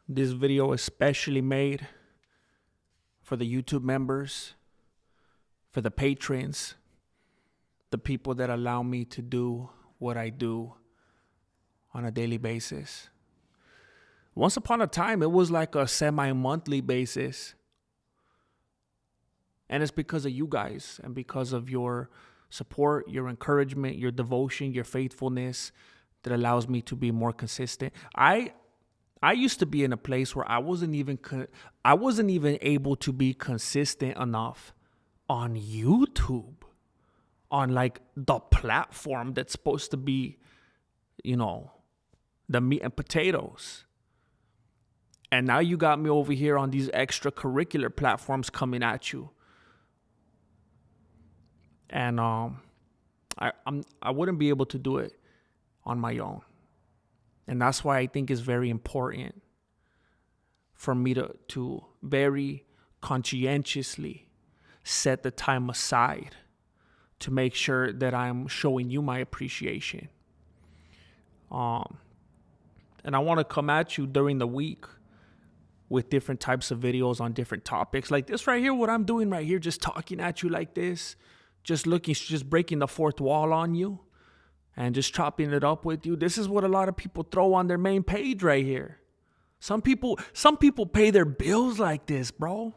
This video is specially made for the YouTube members, for the patrons, the people that allow me to do what I do on a daily basis. Once upon a time, it was like a semi-monthly basis. And it's because of you guys and because of your support, your encouragement, your devotion, your faithfulness that allows me to be more consistent. I used to be in a place where I wasn't even able to be consistent enough on YouTube, on like the platform that's supposed to be, the meat and potatoes. And now you got me over here on these extracurricular platforms coming at you. And I wouldn't be able to do it on my own. And that's why I think it's very important for me to very conscientiously set the time aside to make sure that I'm showing you my appreciation. And I want to come at you during the week with different types of videos on different topics. Like this right here, what I'm doing right here, just talking at you like this, just breaking the fourth wall on you and just chopping it up with you. This is what a lot of people throw on their main page right here. Some people pay their bills like this, bro.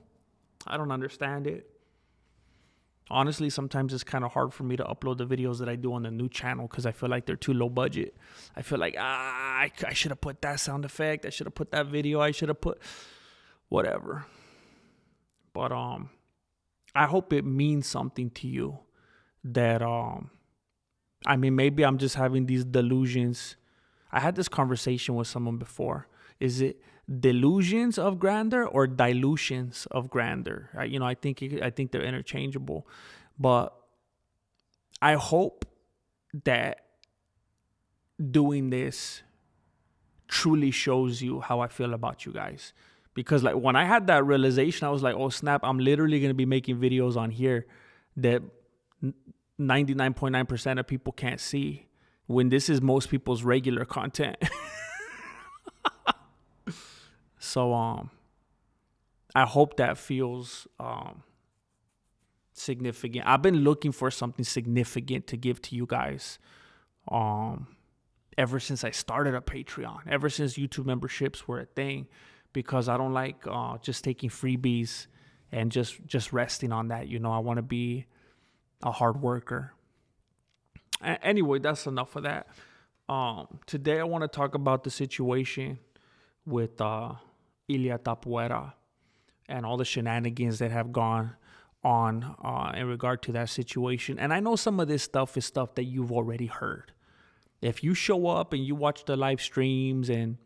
I don't understand it. Honestly, sometimes it's kind of hard for me to upload the videos that I do on the new channel because I feel like they're too low budget. I feel like, I should have put that sound effect. I should have put that video. I should have put whatever. But I hope it means something to you that, maybe I'm just having these delusions. I had this conversation with someone before. Is it delusions of grandeur or dilutions of grandeur? I think they're interchangeable, but I hope that doing this truly shows you how I feel about you guys. Because like when I had that realization, I was like, oh snap, I'm literally going to be making videos on here that 99.9% of people can't see when this is most people's regular content. So I hope that feels significant. I've been looking for something significant to give to you guys ever since I started a Patreon, ever since YouTube memberships were a thing, because I don't like just taking freebies and just resting on that. I want to be a hard worker. Anyway, that's enough of that. Today I want to talk about the situation with Ilia Topuria and all the shenanigans that have gone on in regard to that situation. And I know some of this stuff is stuff that you've already heard. If you show up and you watch the live streams and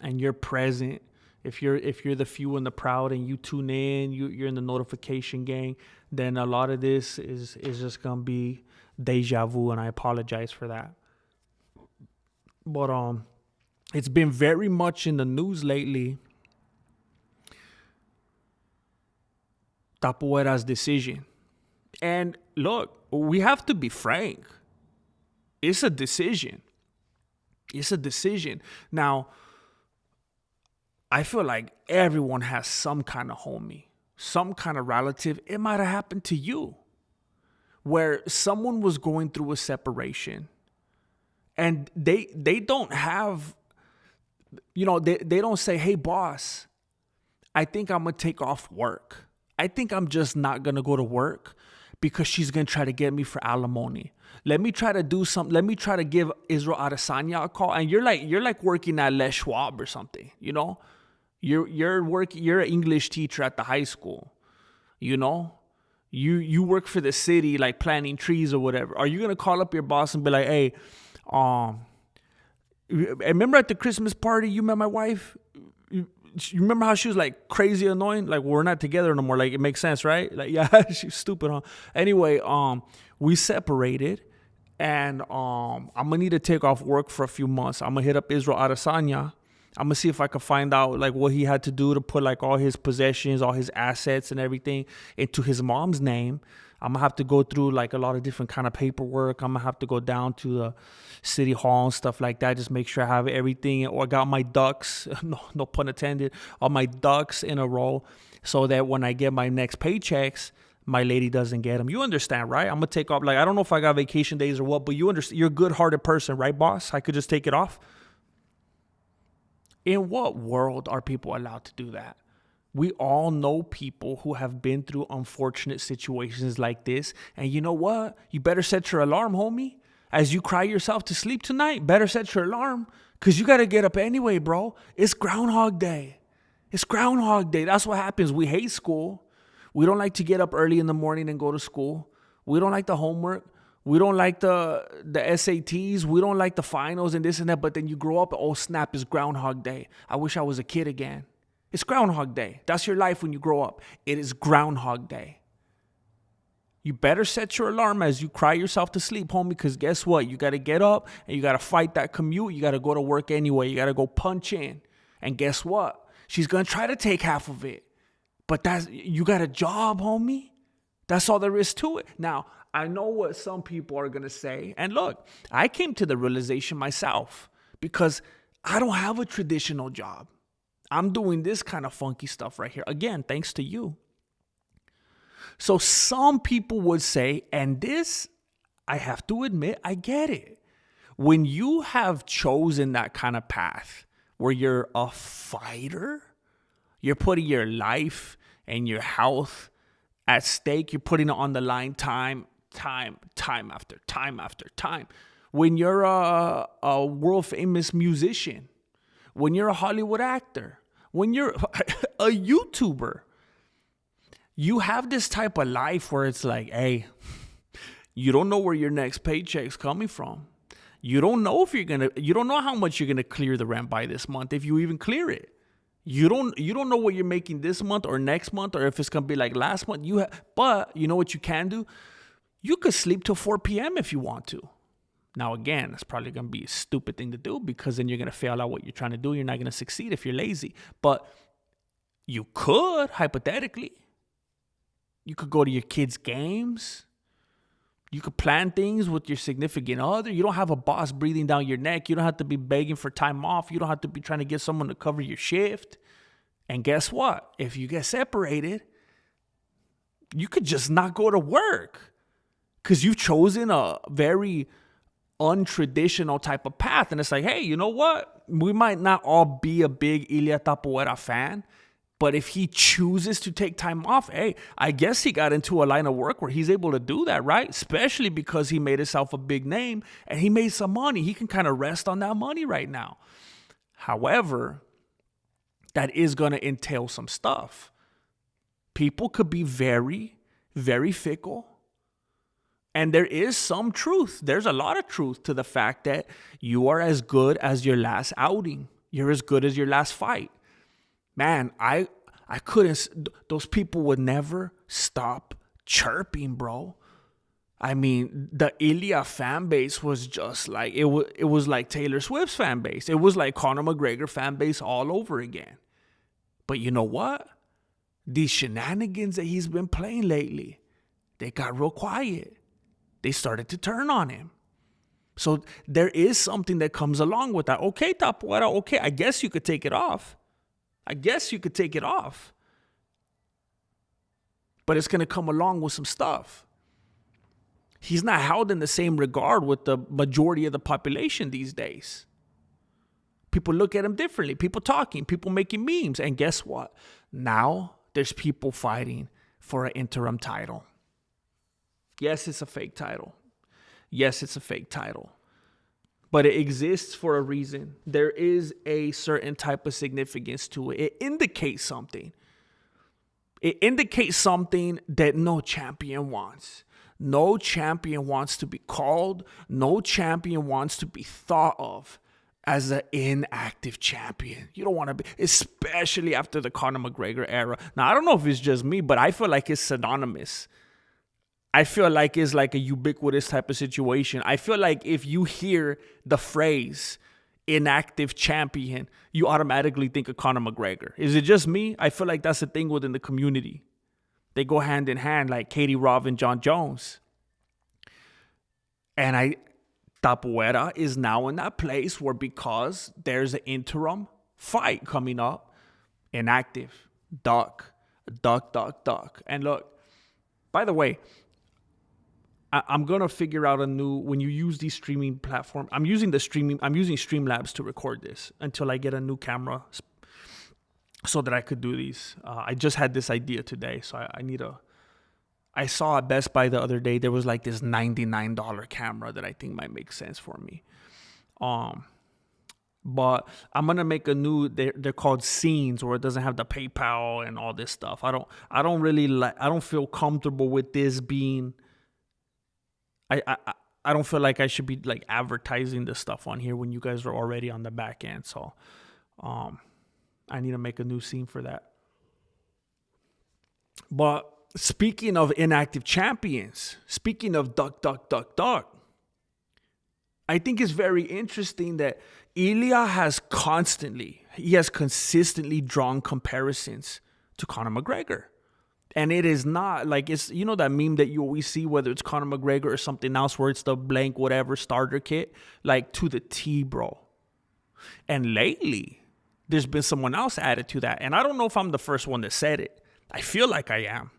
you're present, if you're the few and the proud and you tune in, you're in the notification gang, then a lot of this is just gonna be deja vu, and I apologize for that. But it's been very much in the news lately. Topuria's decision. And look, we have to be frank. It's a decision. It's a decision. Now, I feel like everyone has some kind of homie, some kind of relative. It might have happened to you where someone was going through a separation and they don't have, they don't say, hey, boss, I think I'm going to take off work. I think I'm just not going to go to work because she's going to try to get me for alimony. Let me try to do something. Let me try to give Israel Adesanya a call. And you're like working at Les Schwab or something, You're an English teacher at the high school, You work for the city, like planting trees or whatever. Are you going to call up your boss and be like, hey, remember at the Christmas party you met my wife? You remember how she was like crazy annoying? Like, we're not together no more. Like, it makes sense, right? Like, yeah, she's stupid, huh? Anyway, we separated, and I'm gonna need to take off work for a few months. I'm gonna hit up Israel Adesanya. I'm gonna see if I can find out like what he had to do to put like all his possessions, all his assets and everything into his mom's name. I'm going to have to go through like a lot of different kind of paperwork. I'm going to have to go down to the city hall and stuff like that. Just make sure I have everything, or got my ducks, no pun intended, all my ducks in a row, so that when I get my next paychecks, my lady doesn't get them. You understand, right? I'm going to take off. Like, I don't know if I got vacation days or what, but you understand. You're a good-hearted person, right, boss? I could just take it off. In what world are people allowed to do that? We all know people who have been through unfortunate situations like this. And you know what? You better set your alarm, homie. As you cry yourself to sleep tonight, better set your alarm, because you got to get up anyway, bro. It's Groundhog Day. It's Groundhog Day. That's what happens. We hate school. We don't like to get up early in the morning and go to school. We don't like the homework. We don't like the SATs. We don't like the finals and this and that. But then you grow up, oh snap, it's Groundhog Day. I wish I was a kid again. It's Groundhog Day. That's your life when you grow up. It is Groundhog Day. You better set your alarm as you cry yourself to sleep, homie, because guess what? You got to get up and you got to fight that commute. You got to go to work anyway. You got to go punch in. And guess what? She's going to try to take half of it. But you got a job, homie. That's all there is to it. Now, I know what some people are going to say. And look, I came to the realization myself, because I don't have a traditional job. I'm doing this kind of funky stuff right here. Again, thanks to you. So some people would say, and this, I have to admit, I get it. When you have chosen that kind of path where you're a fighter, you're putting your life and your health at stake. You're putting it on the line time after time. When you're a world famous musician, when you're a Hollywood actor, when you're a YouTuber, you have this type of life where it's like, hey, you don't know where your next paycheck's coming from. You don't know you don't know how much you're gonna clear the rent by this month, if you even clear it. You don't know what you're making this month or next month, or if it's gonna be like last month. But you know what you can do? You could sleep till 4 p.m. if you want to. Now, again, it's probably gonna be a stupid thing to do, because then you're gonna fail out what you're trying to do. You're not gonna succeed if you're lazy. But you could, hypothetically, you could go to your kids' games. You could plan things with your significant other. You don't have a boss breathing down your neck. You don't have to be begging for time off. You don't have to be trying to get someone to cover your shift. And guess what? If you get separated, you could just not go to work, because you've chosen a very untraditional type of path. And it's like, hey, you know what? We might not all be a big Ilia Topuria fan, but if he chooses to take time off, hey, I guess he got into a line of work where he's able to do that, right? Especially because he made himself a big name and he made some money. He can kind of rest on that money right now. However, that is going to entail some stuff. People could be very, very fickle. And there is some truth. There's a lot of truth to the fact that you are as good as your last outing. You're as good as your last fight. Man, I couldn't, those people would never stop chirping, bro. I mean, the Ilia fan base was just like, it was like Taylor Swift's fan base. It was like Conor McGregor fan base all over again. But you know what? These shenanigans that he's been playing lately, they got real quiet. They started to turn on him. So there is something that comes along with that. Okay, Topuria, okay, I guess you could take it off. But it's going to come along with some stuff. He's not held in the same regard with the majority of the population these days. People look at him differently. People talking, people making memes. And guess what? Now there's people fighting for an interim title. Yes, it's a fake title. But it exists for a reason. There is a certain type of significance to it. It indicates something. It indicates something that no champion wants. No champion wants to be called. No champion wants to be thought of as an inactive champion. You don't want to be, especially after the Conor McGregor era. Now, I don't know if it's just me, but I feel like it's synonymous. I feel like it's like a ubiquitous type of situation. I feel like if you hear the phrase inactive champion, you automatically think of Conor McGregor. Is it just me? I feel like that's the thing within the community. They go hand in hand like Katie Rov and John Jones. And Topuria is now in that place where, because there's an interim fight coming up, inactive, duck. And look, by the way, I'm going to figure out when you use these streaming platforms, I'm using Streamlabs to record this until I get a new camera so that I could do these. I just had this idea today, so I saw at Best Buy the other day, there was like this $99 camera that I think might make sense for me. But I'm going to make they're called scenes, where it doesn't have the PayPal and all this stuff. I don't feel comfortable with this being, I don't feel like I should be like advertising this stuff on here when you guys are already on the back end. So, I need to make a new scene for that. But speaking of inactive champions, speaking of duck, I think it's very interesting that Ilia has consistently drawn comparisons to Conor McGregor. And it is not like, it's, that meme that you always see, whether it's Conor McGregor or something else, where it's the blank whatever starter kit, like to the T, bro. And lately, there's been someone else added to that. And I don't know if I'm the first one that said it. I feel like I am.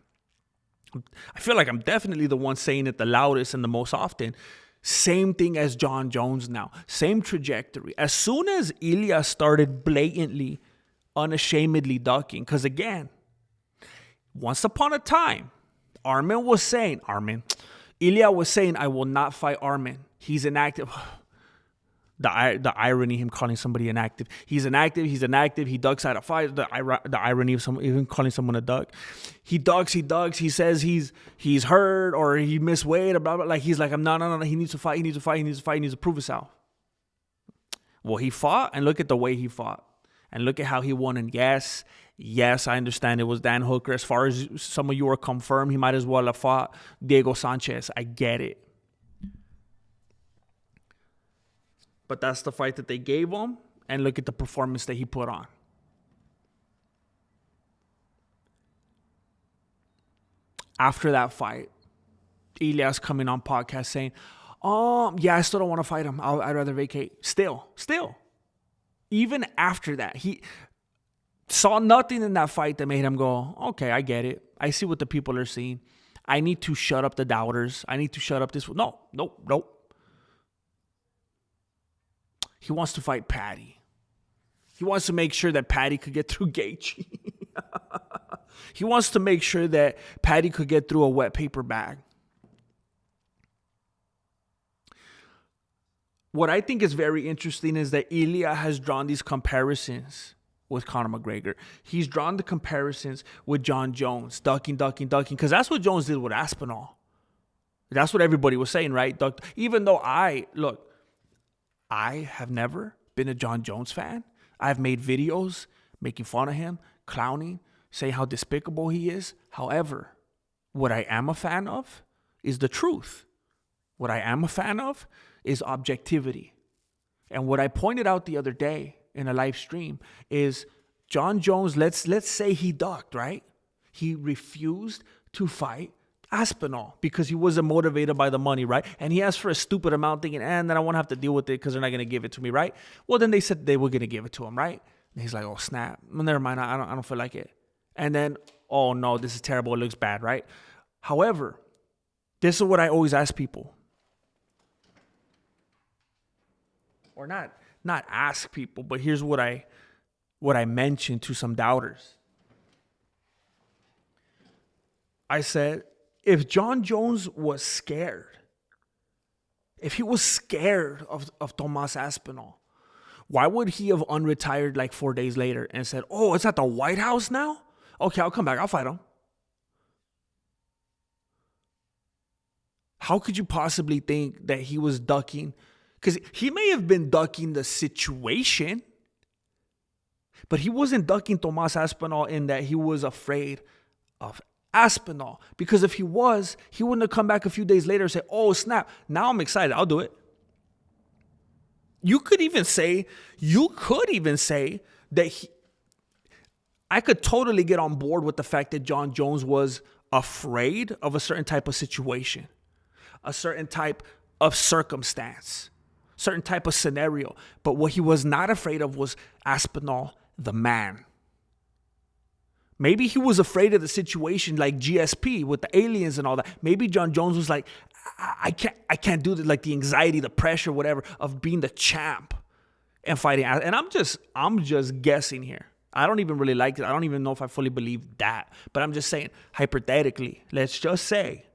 I feel like I'm definitely the one saying it the loudest and the most often. Same thing as John Jones now. Same trajectory. As soon as Ilia started blatantly, unashamedly ducking, because again, once upon a time, Ilia was saying, I will not fight Armin. He's inactive. The irony, him calling somebody inactive. He's inactive. He ducks out of fight. The irony of even calling someone a duck. He ducks. He says he's hurt or he missed weight or blah, blah. Like, he's like, no. He needs to fight. He needs to prove himself. Well, he fought, and look at the way he fought. And look at how he won. And yes, I understand it was Dan Hooker. As far as some of you are confirmed, he might as well have fought Diego Sanchez. I get it. But that's the fight that they gave him. And look at the performance that he put on. After that fight, Ilia's coming on podcast saying, I still don't want to fight him. I'd rather vacate. Still. Even after that, he saw nothing in that fight that made him go, okay, I get it. I see what the people are seeing. I need to shut up the doubters. I need to shut up this. Nope. He wants to fight Patty. He wants to make sure that Patty could get through Gaethje. He wants to make sure that Patty could get through a wet paper bag. What I think is very interesting is that Ilia has drawn these comparisons with Conor McGregor. He's drawn the comparisons with John Jones, ducking, because that's what Jones did with Aspinall. That's what everybody was saying, right? Even though I have never been a John Jones fan. I've made videos making fun of him, clowning, saying how despicable he is. However, what I am a fan of is the truth. What I am a fan of is objectivity. And what I pointed out the other day in a live stream is John Jones, let's say he ducked, right? He refused to fight Aspinall because he wasn't motivated by the money, right? And he asked for a stupid amount thinking, then I won't have to deal with it because they're not going to give it to me, right? Well, then they said they were going to give it to him, right? And he's like, oh, snap. Well, never mind. I don't feel like it. And then, oh, no, this is terrible. It looks bad, right? However, this is what I always ask people. Or not ask people, but here's what I mentioned to some doubters. I said, if John Jones was scared, if he was scared of Tomas Aspinall, why would he have unretired like 4 days later and said, oh, it's at the White House now? Okay, I'll come back. I'll fight him. How could you possibly think that he was ducking? Because he may have been ducking the situation, but he wasn't ducking Tomas Aspinall in that he was afraid of Aspinall. Because if he was, he wouldn't have come back a few days later and say, oh, snap, now I'm excited. I'll do it. You could even say that I could totally get on board with the fact that John Jones was afraid of a certain type of situation, a certain type of circumstance, certain type of scenario. But what he was not afraid of was Aspinall, the man. Maybe he was afraid of the situation like GSP with the aliens and all that. Maybe John Jones was like, I can't do this, like the anxiety, the pressure, whatever, of being the champ and fighting. And I'm just guessing here. I don't even really like it. I don't even know if I fully believe that. But I'm just saying, hypothetically, let's just say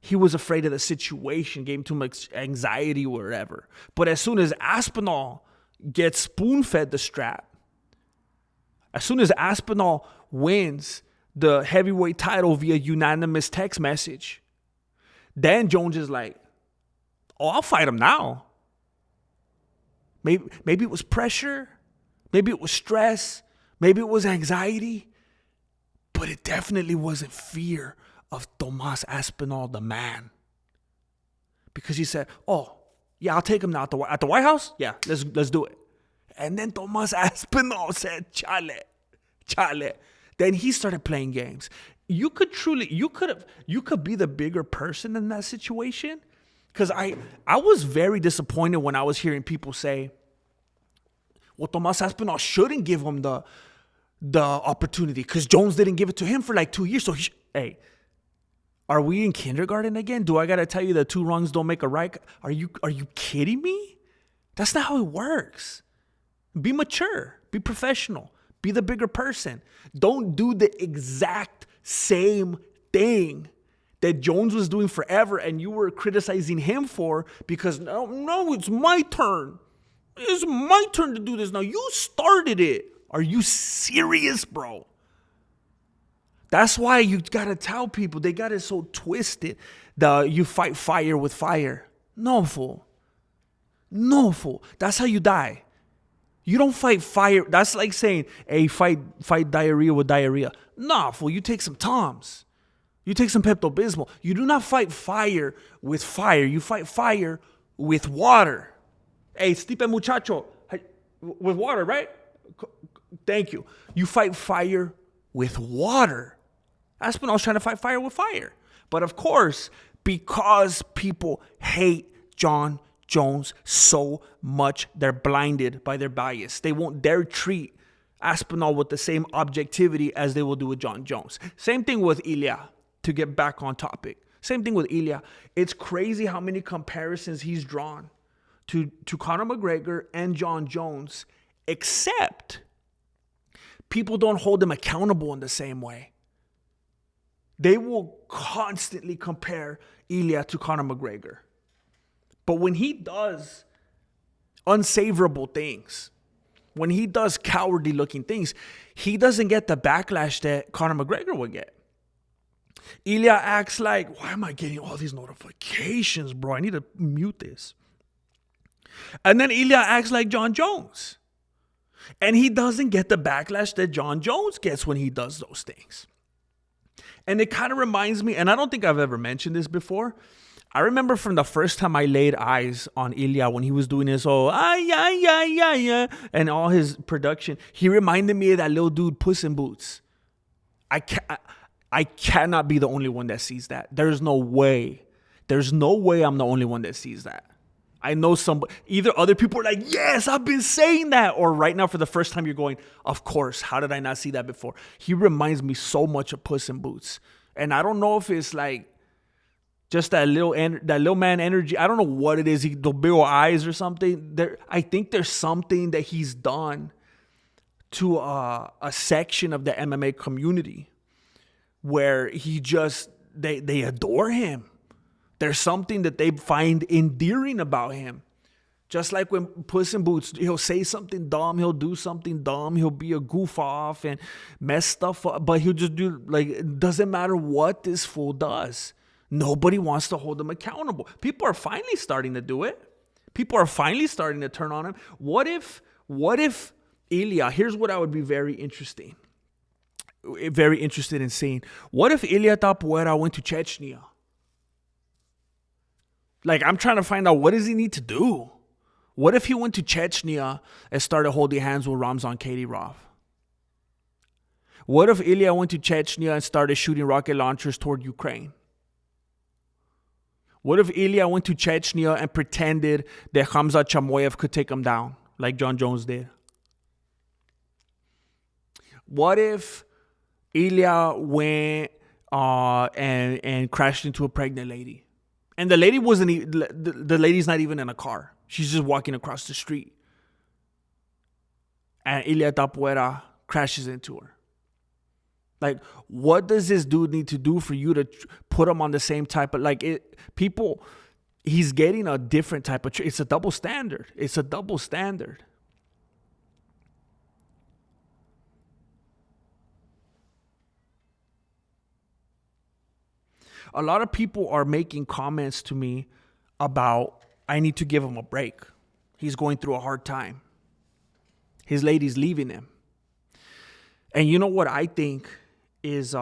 he was afraid of the situation, gave him too much anxiety or whatever. But as soon as Aspinall gets spoon-fed the strap, as soon as Aspinall wins the heavyweight title via unanimous text message, then Jones is like, oh, I'll fight him now. Maybe it was pressure. Maybe it was stress. Maybe it was anxiety. But it definitely wasn't fear of Tomas Aspinall, the man. Because he said, oh, yeah, I'll take him now at the White House. Yeah, let's do it. And then Tomas Aspinall said, chale. Then he started playing games. You could be the bigger person in that situation. Because I was very disappointed when I was hearing people say, well, Tomas Aspinall shouldn't give him the opportunity because Jones didn't give it to him for like 2 years. So, hey, are we in kindergarten again? Do I got to tell you that 2 wrongs don't make a right? Are you kidding me? That's not how it works. Be mature. Be professional. Be the bigger person. Don't do the exact same thing that Jones was doing forever and you were criticizing him for because no, it's my turn. It's my turn to do this now. You started it. Are you serious, bro? That's why you got to tell people. They got it so twisted. You fight fire with fire. No, fool. That's how you die. You don't fight fire. That's like saying, hey, fight diarrhea with diarrhea. Nah, fool. You take some Toms. You take some Pepto-Bismol. You do not fight fire with fire. You fight fire with water. Hey, stipe muchacho. With water, right? Thank you. You fight fire with water. Aspinall's trying to fight fire with fire. But of course, because people hate John Jones so much, they're blinded by their bias. They won't dare treat Aspinall with the same objectivity as they will do with John Jones. Same thing with Ilia, to get back on topic. Same thing with Ilia. It's crazy how many comparisons he's drawn to Conor McGregor and John Jones, except people don't hold him accountable in the same way. They will constantly compare Ilia to Conor McGregor. But when he does unsavorable things, when he does cowardly looking things, he doesn't get the backlash that Conor McGregor would get. Ilia acts like, why am I getting all these notifications, bro? I need to mute this. And then Ilia acts like John Jones. And he doesn't get the backlash that John Jones gets when he does those things. And it kind of reminds me, and I don't think I've ever mentioned this before. I remember from the first time I laid eyes on Ilia when he was doing his whole, and all his production. He reminded me of that little dude, Puss in Boots. I cannot be the only one that sees that. There's no way I'm the only one that sees that. I know somebody, either other people are like, yes, I've been saying that. Or right now for the first time you're going, of course, how did I not see that before? He reminds me so much of Puss in Boots. And I don't know if it's like just that little man energy. I don't know what it is. The big old eyes or something. I think there's something that he's done to a section of the MMA community where they adore him. There's something that they find endearing about him. Just like when Puss in Boots, he'll say something dumb, he'll do something dumb, he'll be a goof off and mess stuff up, but he'll just do, like, it doesn't matter what this fool does. Nobody wants to hold him accountable. People are finally starting to do it. People are finally starting to turn on him. What if Ilia, here's what I would be very interested in seeing. What if Ilia Topuria went to Chechnya? Like, I'm trying to find out, what does he need to do? What if he went to Chechnya and started holding hands with Ramzan Kadyrov? What if Ilia went to Chechnya and started shooting rocket launchers toward Ukraine? What if Ilia went to Chechnya and pretended that Hamza Chamoyev could take him down like John Jones did? What if Ilia went and crashed into a pregnant lady? And the lady the lady's not even in a car. She's just walking across the street. And Ilia Topuria crashes into her. Like, what does this dude need to do for you to put him on the same type of, he's getting a different type of, it's a double standard. It's a double standard. A lot of people are making comments to me about, I need to give him a break. He's going through a hard time. His lady's leaving him. And you know what I think is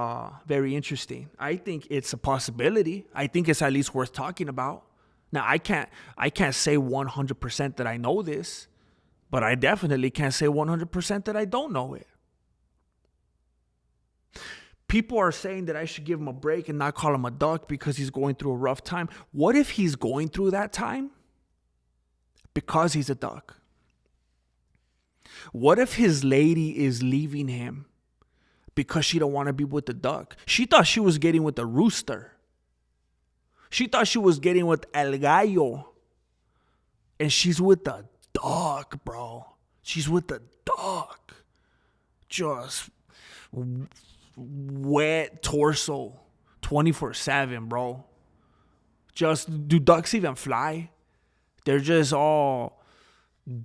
very interesting? I think it's a possibility. I think it's at least worth talking about. Now, I can't say 100% that I know this, but I definitely can't say 100% that I don't know it. People are saying that I should give him a break and not call him a duck because he's going through a rough time. What if he's going through that time because he's a duck? What if his lady is leaving him because she don't want to be with the duck? She thought she was getting with the rooster. She thought she was getting with El Gallo. And she's with the duck, bro. She's with the duck. Just wet torso 24/7, bro. Just, do ducks even fly? They're just all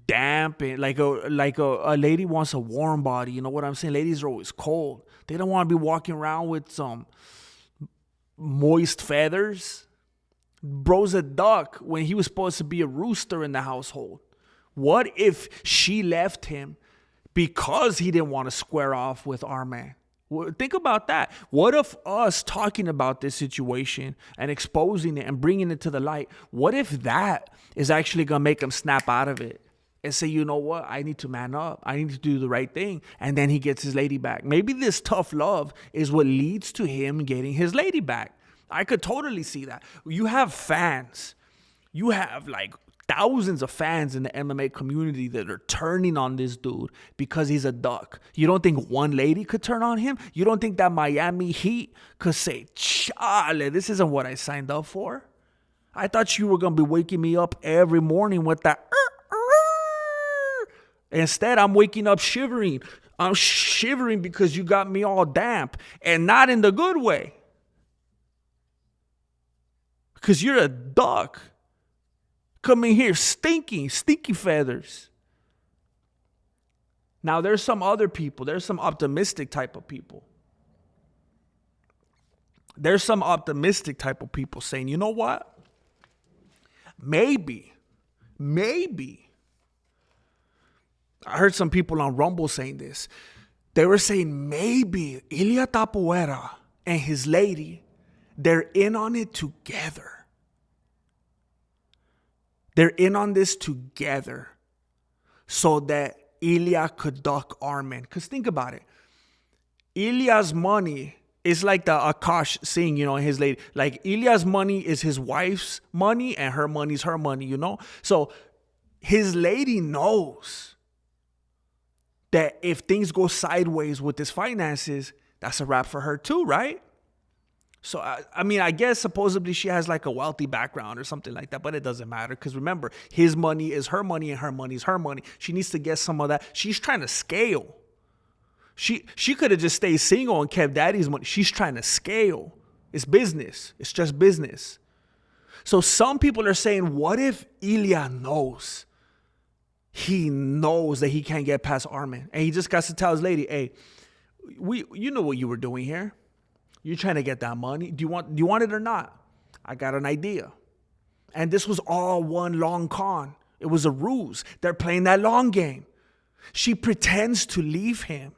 damp and like a lady wants a warm body. You know what I'm saying? Ladies are always cold. They don't want to be walking around with some moist feathers. Bro's a duck when he was supposed to be a rooster in the household. What if she left him because he didn't want to square off with our man? Think about that. What if us talking about this situation and exposing it and bringing it to the light, what if that is actually going to make him snap out of it and say, you know what, I need to man up. I need to do the right thing. And then he gets his lady back. Maybe this tough love is what leads to him getting his lady back. I could totally see that. You have fans. You have like thousands of fans in the MMA community that are turning on this dude because he's a duck. You don't think one lady could turn on him? You don't think that Miami Heat could say, chale, this isn't what I signed up for? I thought you were going to be waking me up every morning with that. Instead, I'm waking up shivering. I'm shivering because you got me all damp, and not in the good way. Because you're a duck. Coming here stinky feathers. Now, there's some other people. There's some optimistic type of people. There's some optimistic type of people saying, you know what? Maybe. I heard some people on Rumble saying this. They were saying maybe Ilia Topuria and his lady, they're in on it together. They're in on this together so that Ilia could duck Arman. Because think about it. Ilia's money is like the Akash Singh, his lady. Like, Ilia's money is his wife's money and her money's her money, So his lady knows that if things go sideways with his finances, that's a wrap for her too, right? So, I guess supposedly she has like a wealthy background or something like that, but it doesn't matter because remember, his money is her money and her money is her money. She needs to get some of that. She's trying to scale. She could have just stayed single and kept daddy's money. She's trying to scale. It's business. It's just business. So some people are saying, what if Ilia knows? He knows that he can't get past Arman. And he just got to tell his lady, hey, you know what you were doing here. You're trying to get that money. Do you want it or not? I got an idea. And this was all one long con. It was a ruse. They're playing that long game. She pretends to leave him.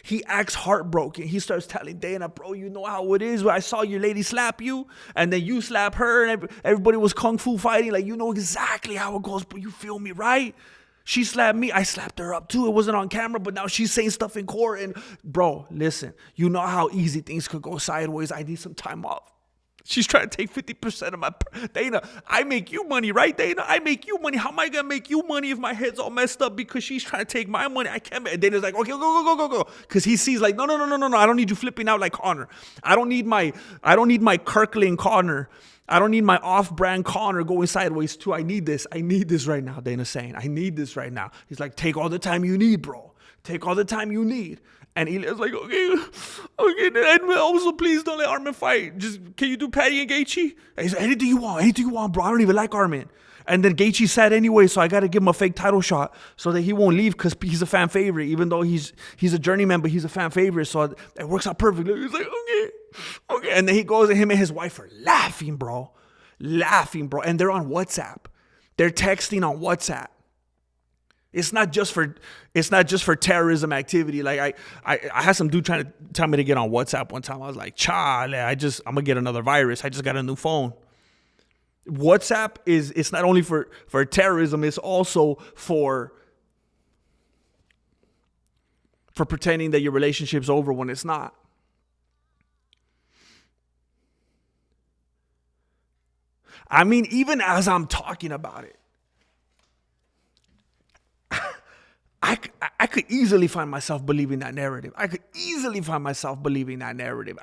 He acts heartbroken. He starts telling Dana, bro, you know how it is. I saw your lady slap you, and then you slap her, and everybody was kung fu fighting. Like, you know exactly how it goes, but you feel me, right? She slapped me. I slapped her up too. It wasn't on camera, but now she's saying stuff in court. And bro, listen, you know how easy things could go sideways. I need some time off. She's trying to take 50% of my... Dana, I make you money, right, Dana? I make you money. How am I going to make you money if my head's all messed up because she's trying to take my money? I can't... And Dana's like, okay, go. Because he sees like, no. I don't need you flipping out like Connor. I don't need my Kirkland Connor. I don't need my off-brand Connor going sideways too. I need this right now, Dana's saying. I need this right now. He's like, take all the time you need, bro. Take all the time you need. And Ilia's like, okay, and also please don't let Armin fight. Just, can you do Patty and Gaethje? And he's like, anything you want, bro. I don't even like Armin. And then Gaethje said anyway, so I got to give him a fake title shot so that he won't leave because he's a fan favorite, even though he's a journeyman, but he's a fan favorite. So it works out perfectly. He's like, okay. And then he goes, and him and his wife are laughing, bro. And they're on WhatsApp. They're texting on WhatsApp. It's not just for terrorism activity. Like I had some dude trying to tell me to get on WhatsApp one time. I was like, chale, I'm gonna get another virus. I just got a new phone. WhatsApp it's not only for terrorism, it's also for pretending that your relationship's over when it's not. I mean, even as I'm talking about it, I could easily find myself believing that narrative. I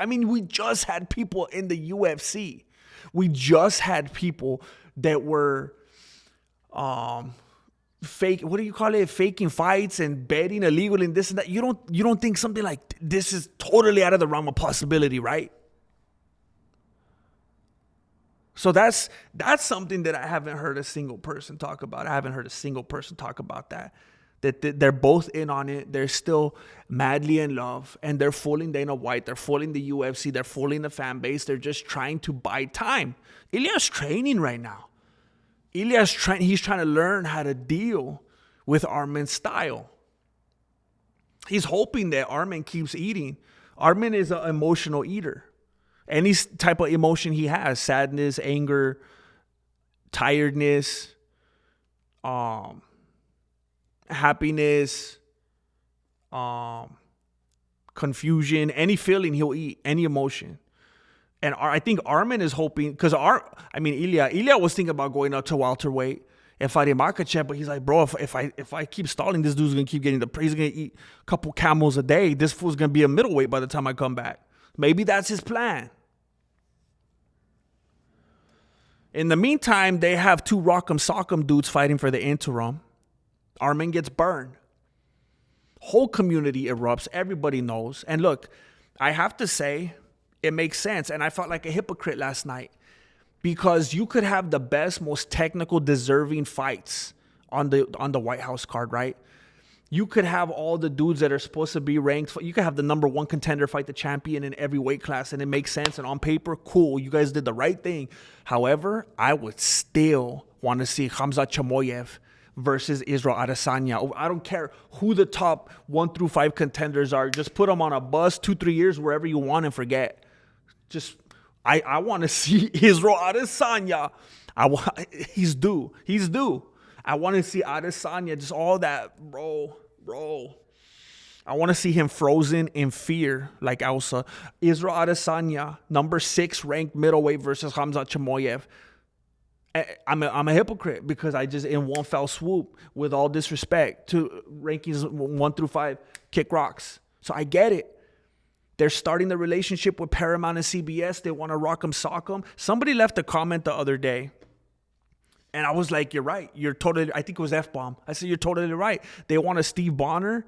mean, we just had people in the UFC. We just had people that were fake. What do you call it? Faking fights and betting illegal and this and that. You don't think something like this is totally out of the realm of possibility, right? So that's something that I haven't heard a single person talk about. That they're both in on it. They're still madly in love, and they're fooling Dana White. They're fooling the UFC. They're fooling the fan base. They're just trying to buy time. Ilia's training right now. He's trying to learn how to deal with Armin's style. He's hoping that Armin keeps eating. Armin is an emotional eater. Any type of emotion he has, sadness, anger, tiredness, happiness, confusion, any feeling he'll eat, any emotion. And I think Armin is hoping, because Ilia was thinking about going up to welterweight and fighting Makhachev, but he's like, bro, if I keep stalling, this dude's gonna keep getting he's gonna eat a couple camels a day. This fool's gonna be a middleweight by the time I come back. Maybe that's his plan. In the meantime, they have two Rock'em Sock'em dudes fighting for the interim. Armin gets burned. Whole community erupts. Everybody knows. And look, I have to say, it makes sense. And I felt like a hypocrite last night because you could have the best, most technical, deserving fights on the White House card, right? You could have all the dudes that are supposed to be ranked. You could have the number one contender fight the champion in every weight class, and it makes sense. And on paper, cool. You guys did the right thing. However, I would still want to see Khamzat Chimaev versus Israel Adesanya. I don't care who the top 1 through 5 contenders are. Just put them on a bus 2-3 years wherever you want and forget. I want to see Israel Adesanya. He's due. I want to see Adesanya, just all that, bro. I want to see him frozen in fear like Elsa. Israel Adesanya, number 6 ranked middleweight versus Khamzat Chimaev. I'm a hypocrite because I just, in one fell swoop, with all disrespect to rankings 1 through 5, kick rocks. So I get it. They're starting the relationship with Paramount and CBS. They want to rock 'em, sock 'em. Somebody left a comment the other day. And I was like, you're right. I think it was F-Bomb. I said, you're totally right. They want a Steve Bonner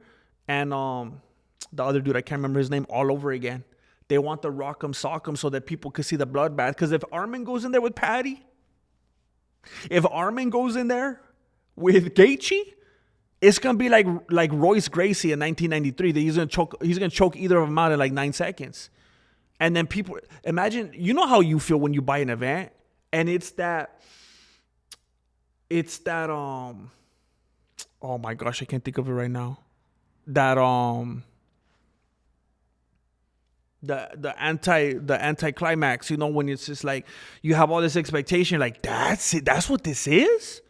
and the other dude, I can't remember his name, all over again. They want the rock 'em, sock 'em so that people could see the bloodbath. Because if Armin goes in there with Patty, if Armin goes in there with Gaethje, it's going to be like Royce Gracie in 1993. That he's going to choke either of them out in like 9 seconds. And then people, imagine, you know how you feel when you buy an event and it's that oh my gosh, I can't think of it right now. That the anti-climax, you know, when it's just like you have all this expectation, like that's it, that's what this is.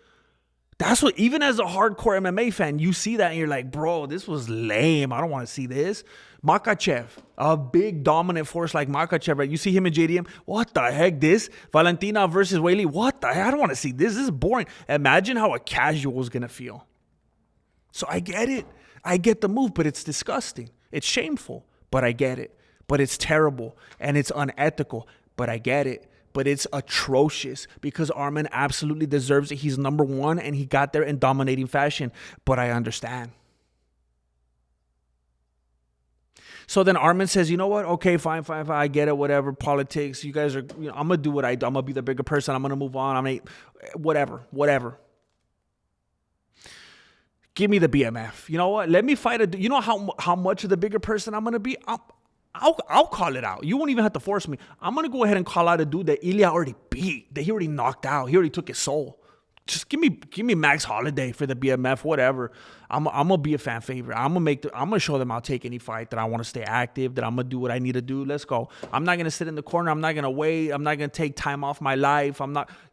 That's what, even as a hardcore MMA fan, you see that and you're like, bro, this was lame. I don't want to see this. Makachev, a big dominant force like Makachev, right? You see him in JDM. What the heck? This Valentina versus Weili. What the heck? I don't want to see this. This is boring. Imagine how a casual is going to feel. So I get it. I get the move, but it's disgusting. It's shameful, but I get it. But it's terrible and it's unethical, but I get it. But it's atrocious because Arman absolutely deserves it. He's number one and he got there in dominating fashion. But I understand. So then Arman says, you know what? Okay, fine. I get it. Whatever. Politics. You guys are, I'm going to do what I do. I'm going to be the bigger person. I'm going to move on. Whatever. Give me the BMF. You know what? Let me fight you know how much of the bigger person I'm going to be? I'll call it out. You won't even have to force me. I'm going to go ahead and call out a dude that Ilia already beat, that he already knocked out. He already took his soul. Just give me Max Holiday for the BMF, whatever. I'm going to be a fan favorite. I'm going to show them I'll take any fight, that I want to stay active, that I'm going to do what I need to do. Let's go. I'm not going to sit in the corner. I'm not going to wait. I'm not going to take time off my life.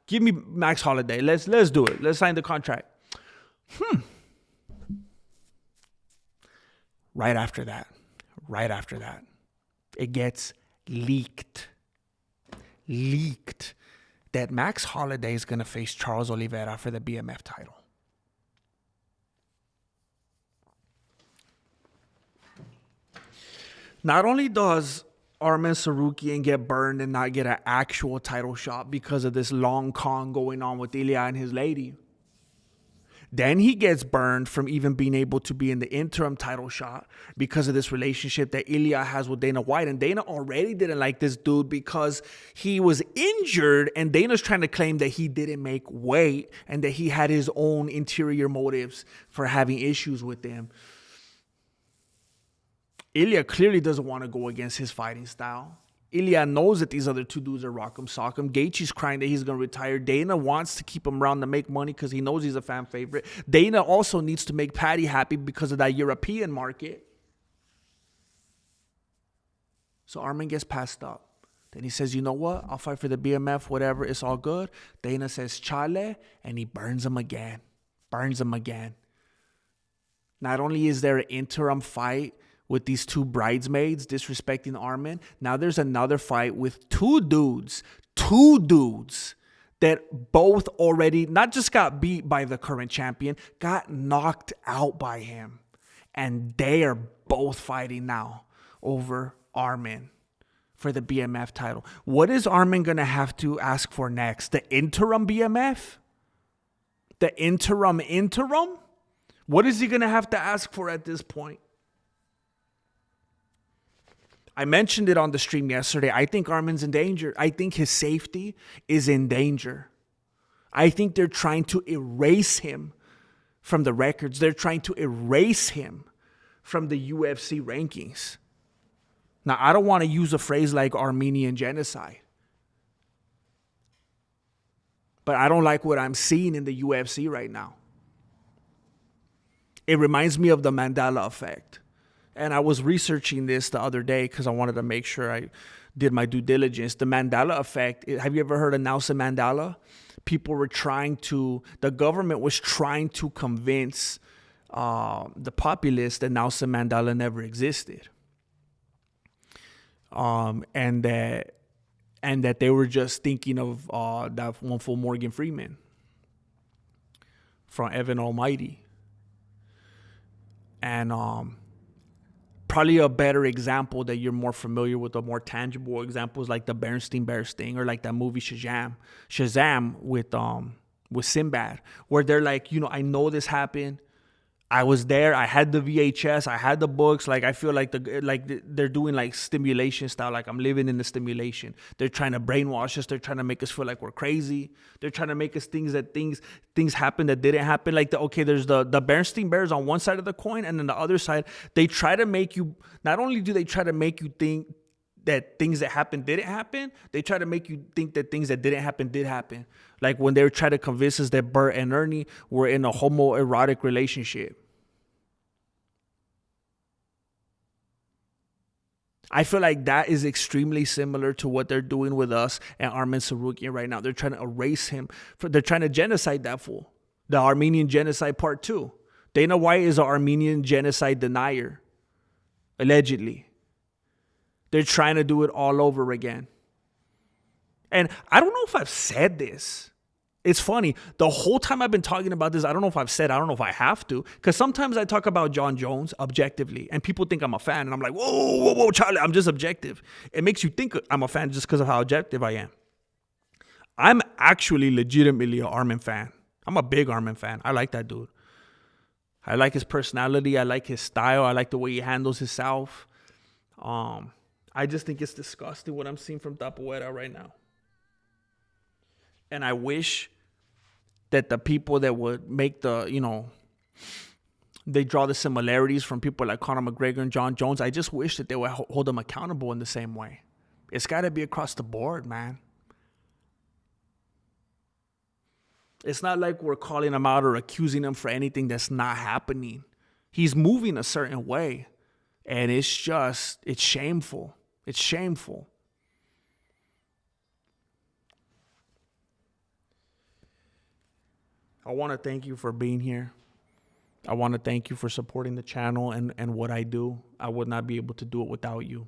Give me Max Holiday. Let's do it. Let's sign the contract. Right after that, it gets leaked that Max Holiday is going to face Charles Oliveira for the BMF title. Not only does Arman Tsarukyan get burned and not get an actual title shot because of this long con going on with Ilia and his lady, then he gets burned from even being able to be in the interim title shot because of this relationship that Ilia has with Dana White. And Dana already didn't like this dude because he was injured, and Dana's trying to claim that he didn't make weight and that he had his own interior motives for having issues with him. Ilia clearly doesn't want to go against his fighting style. Ilia knows that these other two dudes are rock'em sock'em. Gaethje's crying that he's going to retire. Dana wants to keep him around to make money because he knows he's a fan favorite. Dana also needs to make Patty happy because of that European market. So Arman gets passed up. Then he says, you know what? I'll fight for the BMF, whatever. It's all good. Dana says, chale, and he burns him again. Not only is there an interim fight with these two bridesmaids disrespecting Arman, now there's another fight with two dudes that both already not just got beat by the current champion, got knocked out by him. And they are both fighting now over Arman for the BMF title. What is Arman going to have to ask for next? The interim BMF? The interim? What is he going to have to ask for at this point? I mentioned it on the stream yesterday. I think Arman's in danger. I think his safety is in danger. I think they're trying to erase him from the records. They're trying to erase him from the UFC rankings. Now, I don't want to use a phrase like Armenian genocide, but I don't like what I'm seeing in the UFC right now. It reminds me of the Mandela effect. And I was researching this the other day because I wanted to make sure I did my due diligence. The Mandela effect. Have you ever heard of Nelson Mandela? The government was trying to convince the populace that Nelson Mandela never existed. And that they were just thinking of that one for Morgan Freeman from Evan Almighty. And probably a better example that you're more familiar with, a more tangible example is like the Bernstein Bears thing, or like that movie Shazam with Sinbad, where they're like, I know this happened. I was there. I had the VHS. I had the books. Like, I feel like they're doing like stimulation style. Like, I'm living in the stimulation. They're trying to brainwash us. They're trying to make us feel like we're crazy. They're trying to make us think that things happen that didn't happen. Like, there's the Bernstein Bears on one side of the coin, and then the other side, they try to make you, not only do they try to make you think that things that happened didn't happen, they try to make you think that things that didn't happen did happen. Like when they were trying to convince us that Bert and Ernie were in a homoerotic relationship. I feel like that is extremely similar to what they're doing with us and Arman Tsarukyan right now. They're trying to erase him. They're trying to genocide that fool. The Armenian Genocide Part 2. Dana White is an Armenian genocide denier, allegedly. They're trying to do it all over again. And I don't know if I've said this. It's funny. The whole time I've been talking about this, I don't know if I have to. Because sometimes I talk about John Jones objectively. And people think I'm a fan. And I'm like, whoa, Charlie, I'm just objective. It makes you think I'm a fan just because of how objective I am. I'm actually legitimately an Armin fan. I'm a big Armin fan. I like that dude. I like his personality. I like his style. I like the way he handles himself. I just think it's disgusting what I'm seeing from Topuria right now. And I wish that the people that would make they draw the similarities from people like Conor McGregor and John Jones. I just wish that they would hold them accountable in the same way. It's got to be across the board, man. It's not like we're calling him out or accusing him for anything that's not happening. He's moving a certain way. And it's shameful. It's shameful. I want to thank you for being here. I want to thank you for supporting the channel and what I do. I would not be able to do it without you.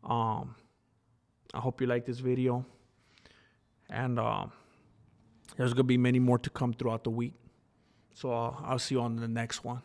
I hope you like this video. And there's going to be many more to come throughout the week. So I'll see you on the next one.